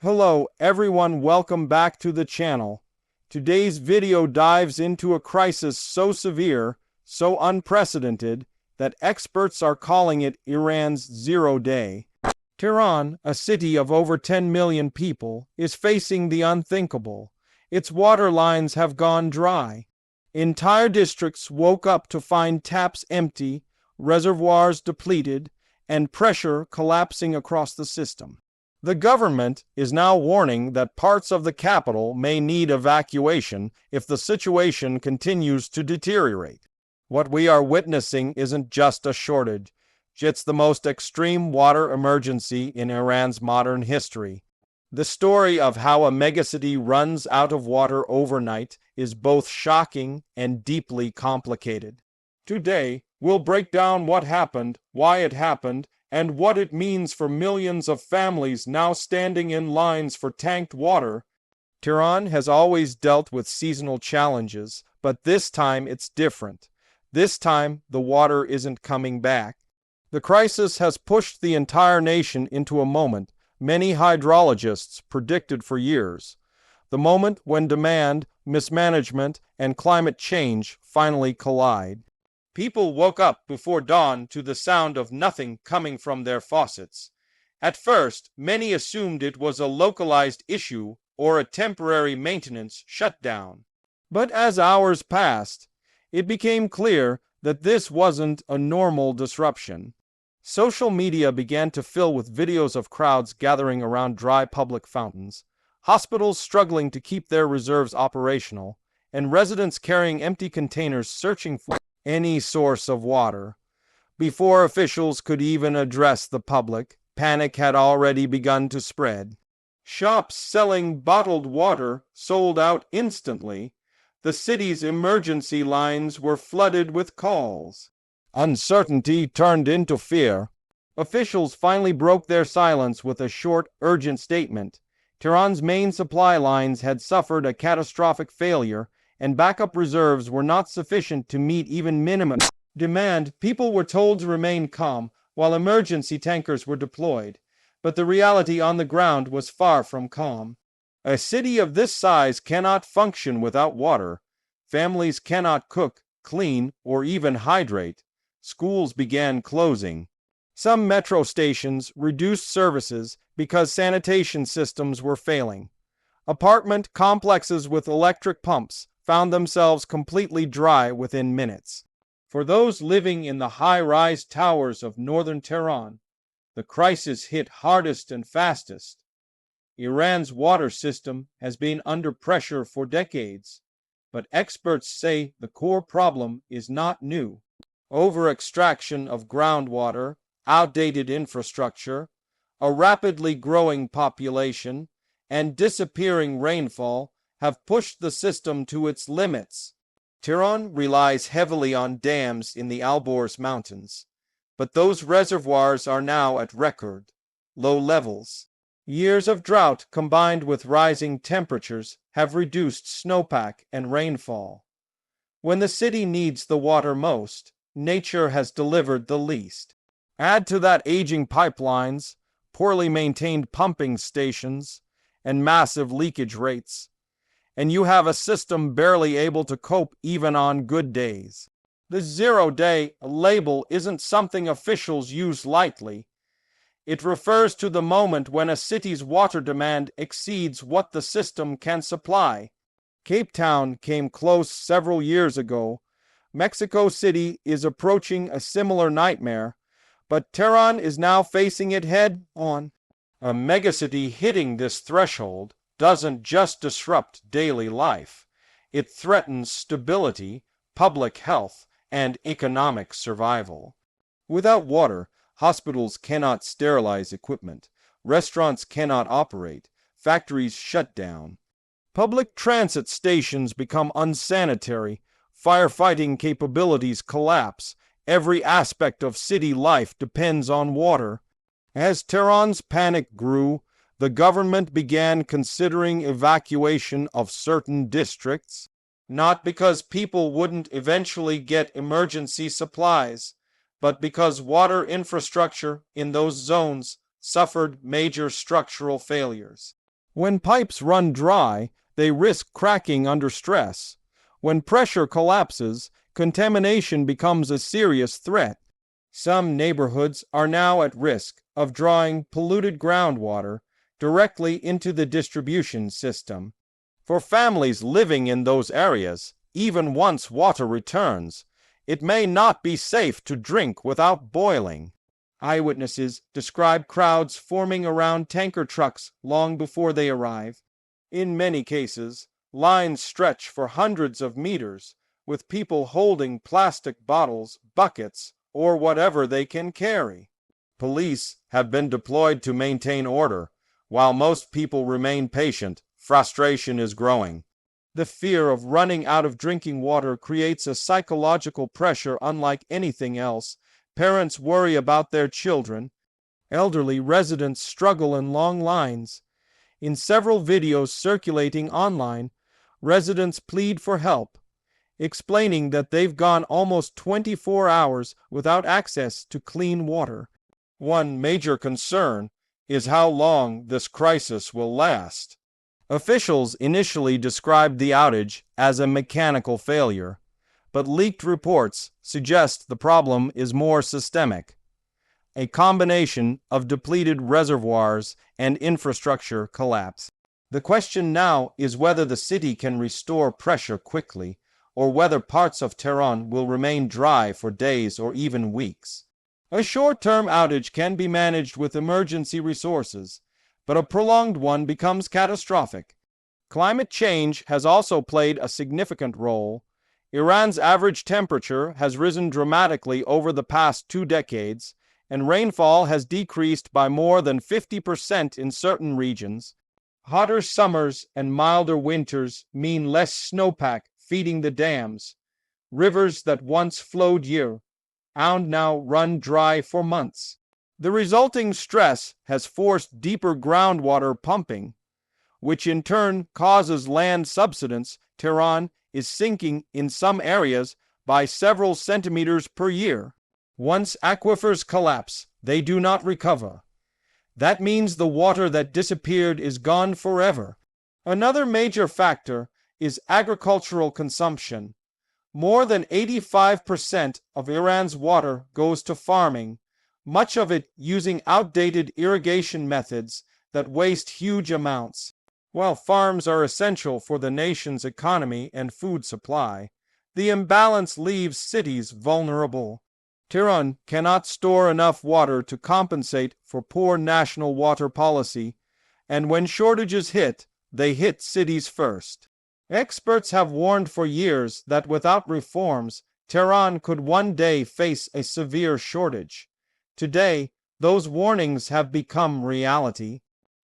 Hello everyone, welcome back to the channel. Today's video dives into a crisis so severe, so unprecedented, that experts are calling it Iran's zero day. Tehran, a city of over 10 million people, is facing the unthinkable. Its water lines have gone dry. Entire districts woke up to find taps empty, reservoirs depleted, and pressure collapsing across the system. The government is now warning that parts of the capital may need evacuation if the situation continues to deteriorate. What we are witnessing isn't just a shortage, it's the most extreme water emergency in Iran's modern history. The story of how a megacity runs out of water overnight is both shocking and deeply complicated. Today, we'll break down what happened, why it happened, and what it means for millions of families now standing in lines for tanked water. Tehran has always dealt with seasonal challenges, but this time it's different. This time, the water isn't coming back. The crisis has pushed the entire nation into a moment many hydrologists predicted for years. The moment when demand, mismanagement, and climate change finally collide. People woke up before dawn to the sound of nothing coming from their faucets. At first, many assumed it was a localized issue or a temporary maintenance shutdown. But as hours passed, it became clear that this wasn't a normal disruption. Social media began to fill with videos of crowds gathering around dry public fountains, hospitals struggling to keep their reserves operational, and residents carrying empty containers searching for any source of water. Before officials could even address the public, panic had already begun to spread. Shops selling bottled water sold out instantly. The city's emergency lines were flooded with calls. Uncertainty turned into fear. Officials finally broke their silence with a short, urgent statement. Tehran's main supply lines had suffered a catastrophic failure, and backup reserves were not sufficient to meet even minimum demand. People were told to remain calm while emergency tankers were deployed, but the reality on the ground was far from calm. A city of this size cannot function without water. Families cannot cook, clean, or even hydrate. Schools began closing. Some metro stations reduced services because sanitation systems were failing. Apartment complexes with electric pumps found themselves completely dry within minutes. For those living in the high-rise towers of northern Tehran, the crisis hit hardest and fastest. Iran's water system has been under pressure for decades, but experts say the core problem is not new. Over-extraction of groundwater, outdated infrastructure, a rapidly growing population, and disappearing rainfall have pushed the system to its limits. Tehran relies heavily on dams in the Alborz Mountains, but those reservoirs are now at record low levels. Years of drought combined with rising temperatures have reduced snowpack and rainfall. When the city needs the water most, nature has delivered the least. Add to that aging pipelines, poorly maintained pumping stations, and massive leakage rates, and you have a system barely able to cope even on good days. The zero-day label isn't something officials use lightly. It refers to the moment when a city's water demand exceeds what the system can supply. Cape Town came close several years ago. Mexico City is approaching a similar nightmare, but Tehran is now facing it head-on. A megacity hitting this threshold doesn't just disrupt daily life. It threatens stability, public health, and economic survival. Without water, hospitals cannot sterilize equipment, restaurants cannot operate, factories shut down. Public transit stations become unsanitary, firefighting capabilities collapse. Every aspect of city life depends on water. As Tehran's panic grew, the government began considering evacuation of certain districts, not because people wouldn't eventually get emergency supplies, but because water infrastructure in those zones suffered major structural failures. When pipes run dry, they risk cracking under stress. When pressure collapses, contamination becomes a serious threat. Some neighborhoods are now at risk of drawing polluted groundwater directly into the distribution system. For families living in those areas, even once water returns, it may not be safe to drink without boiling. Eyewitnesses describe crowds forming around tanker trucks long before they arrive. In many cases, lines stretch for hundreds of meters, with people holding plastic bottles, buckets, or whatever they can carry. Police have been deployed to maintain order. While most people remain patient, frustration is growing. The fear of running out of drinking water creates a psychological pressure unlike anything else. Parents worry about their children. Elderly residents struggle in long lines. In several videos circulating online, residents plead for help, explaining that they've gone almost 24 hours without access to clean water. One major concern is how long this crisis will last. Officials initially described the outage as a mechanical failure, but leaked reports suggest the problem is more systemic. A combination of depleted reservoirs and infrastructure collapse. The question now is whether the city can restore pressure quickly, or whether parts of Tehran will remain dry for days or even weeks. A short-term outage can be managed with emergency resources, but a prolonged one becomes catastrophic. Climate change has also played a significant role. Iran's average temperature has risen dramatically over the past 2 decades, and rainfall has decreased by more than 50% in certain regions. Hotter summers and milder winters mean less snowpack feeding the dams. Rivers that once flowed year-round now run dry for months. The resulting stress has forced deeper groundwater pumping, which in turn causes land subsidence. Tehran is sinking in some areas by several centimeters per year. Once aquifers collapse, they do not recover. That means the water that disappeared is gone forever. Another major factor is agricultural consumption. More than 85% of Iran's water goes to farming, much of it using outdated irrigation methods that waste huge amounts. While farms are essential for the nation's economy and food supply, the imbalance leaves cities vulnerable. Tehran cannot store enough water to compensate for poor national water policy, and when shortages hit, they hit cities first. Experts have warned for years that without reforms, Tehran could one day face a severe shortage. Today, those warnings have become reality.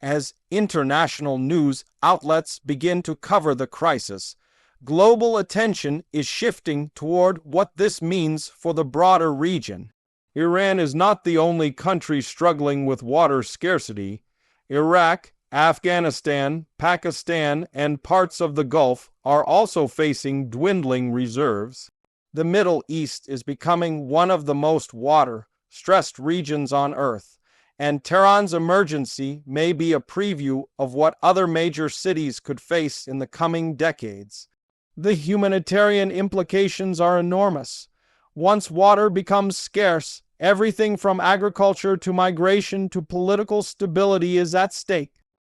As international news outlets begin to cover the crisis, global attention is shifting toward what this means for the broader region. Iran is not the only country struggling with water scarcity. Iraq, Afghanistan, Pakistan, and parts of the Gulf are also facing dwindling reserves. The Middle East is becoming one of the most water-stressed regions on Earth, and Tehran's emergency may be a preview of what other major cities could face in the coming decades. The humanitarian implications are enormous. Once water becomes scarce, everything from agriculture to migration to political stability is at stake.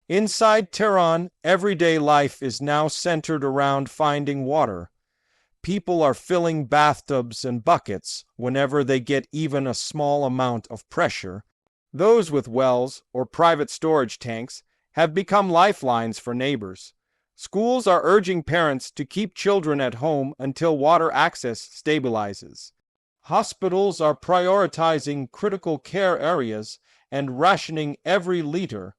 Inside Tehran, everyday life is now centered around finding water. People are filling bathtubs and buckets whenever they get even a small amount of pressure. Those with wells or private storage tanks have become lifelines for neighbors. Schools are urging parents to keep children at home until water access stabilizes. Hospitals are prioritizing critical care areas and rationing every liter.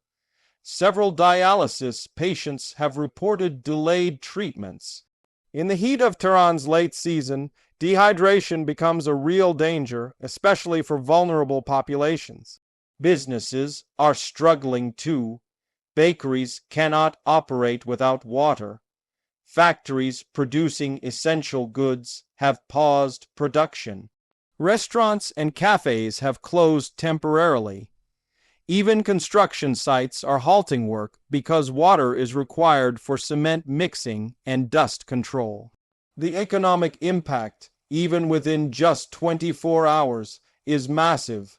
Several dialysis patients have reported delayed treatments. In the heat of Tehran's late season, dehydration becomes a real danger, especially for vulnerable populations. Businesses are struggling too. Bakeries cannot operate without water. Factories producing essential goods have paused production. Restaurants and cafes have closed temporarily. Even construction sites are halting work because water is required for cement mixing and dust control. The economic impact, even within just 24 hours, is massive.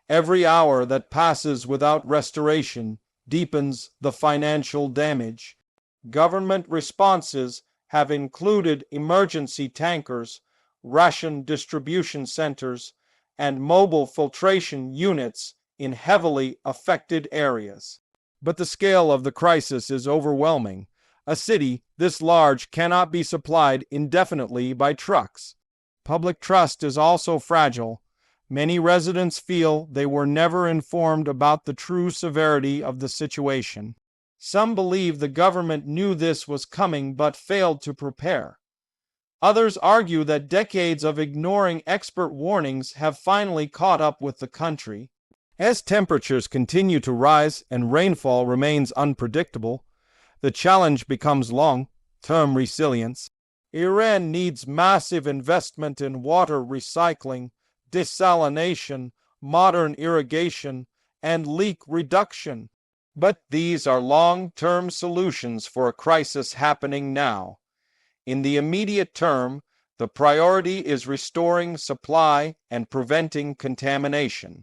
Every hour that passes without restoration deepens the financial damage. Government responses have included emergency tankers, ration distribution centers, and mobile filtration units in heavily affected areas. But the scale of the crisis is overwhelming. A city this large cannot be supplied indefinitely by trucks. Public trust is also fragile. Many residents feel they were never informed about the true severity of the situation. Some believe the government knew this was coming but failed to prepare. Others argue that decades of ignoring expert warnings have finally caught up with the country. As temperatures continue to rise and rainfall remains unpredictable, the challenge becomes long-term resilience. Iran needs massive investment in water recycling, desalination, modern irrigation, and leak reduction. But these are long-term solutions for a crisis happening now. In the immediate term, the priority is restoring supply and preventing contamination.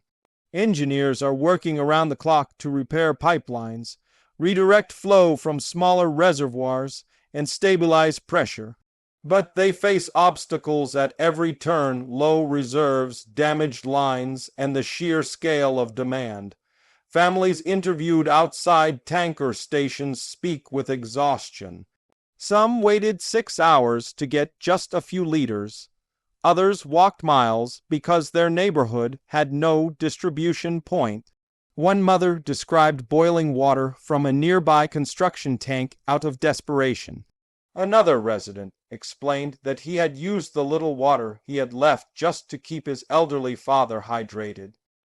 Engineers are working around the clock to repair pipelines, redirect flow from smaller reservoirs, and stabilize pressure. But they face obstacles at every turn: low reserves, damaged lines, and the sheer scale of demand. Families interviewed outside tanker stations speak with exhaustion. Some waited 6 hours to get just a few liters. Others walked miles because their neighborhood had no distribution point. One mother described boiling water from a nearby construction tank out of desperation. Another resident explained that he had used the little water he had left just to keep his elderly father hydrated.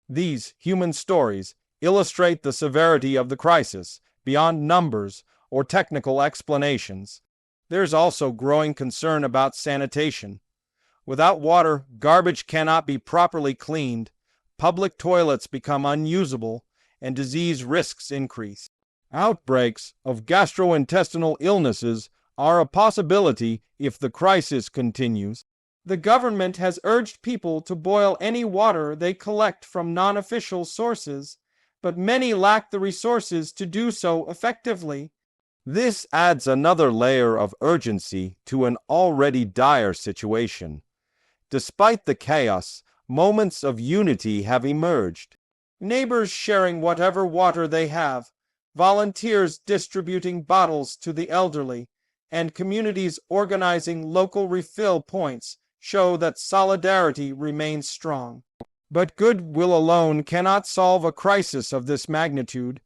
These human stories illustrate the severity of the crisis beyond numbers or technical explanations. There's also growing concern about sanitation. Without water, garbage cannot be properly cleaned, public toilets become unusable, and disease risks increase. Outbreaks of gastrointestinal illnesses are a possibility if the crisis continues. The government has urged people to boil any water they collect from non-official sources, but many lack the resources to do so effectively. This adds another layer of urgency to an already dire situation. Despite the chaos, moments of unity have emerged. Neighbors sharing whatever water they have, volunteers distributing bottles to the elderly, and communities organizing local refill points show that solidarity remains strong. But goodwill alone cannot solve a crisis of this magnitude.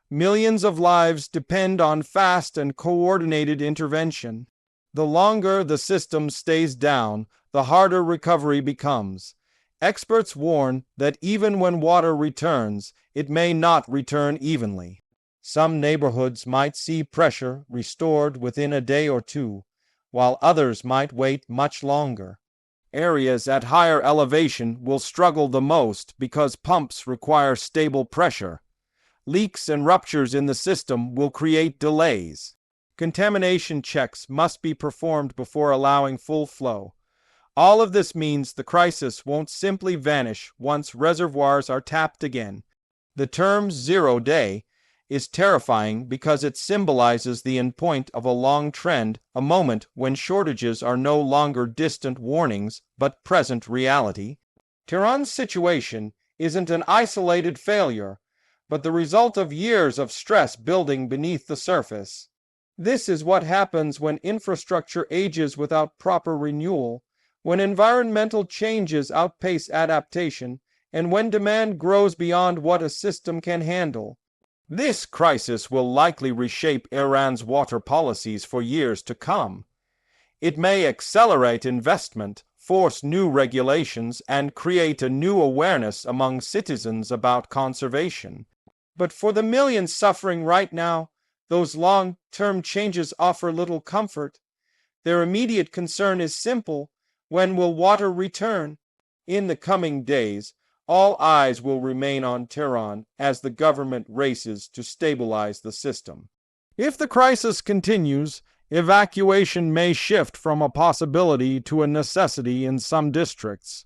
Millions of lives depend on fast and coordinated intervention. The longer the system stays down, the harder recovery becomes. Experts warn that even when water returns, it may not return evenly. Some neighborhoods might see pressure restored within a day or two, while others might wait much longer. Areas at higher elevation will struggle the most because pumps require stable pressure. Leaks and ruptures in the system will create delays. Contamination checks must be performed before allowing full flow. All of this means the crisis won't simply vanish once reservoirs are tapped again. The term 0 day is terrifying because it symbolizes the endpoint of a long trend, a moment when shortages are no longer distant warnings but present reality. Tehran's situation isn't an isolated failure, but the result of years of stress building beneath the surface. This is what happens when infrastructure ages without proper renewal, when environmental changes outpace adaptation, and when demand grows beyond what a system can handle. This crisis will likely reshape Iran's water policies for years to come. It may accelerate investment, force new regulations, and create a new awareness among citizens about conservation. But for the millions suffering right now, those long-term changes offer little comfort. Their immediate concern is simple: when will water return? In the coming days, All eyes will remain on Tehran as the government races to stabilize the system. If the crisis continues, evacuation may shift from a possibility to a necessity in some districts.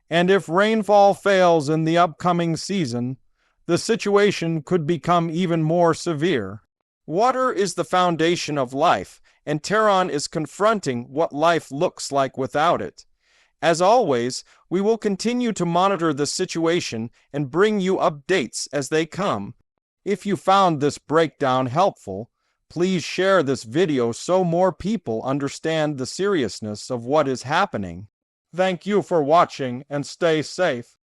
And if rainfall fails in the upcoming season, the situation could become even more severe. Water is the foundation of life, and Tehran is confronting what life looks like without it. As always, we will continue to monitor the situation and bring you updates as they come. If you found this breakdown helpful, please share this video so more people understand the seriousness of what is happening. Thank you for watching and stay safe.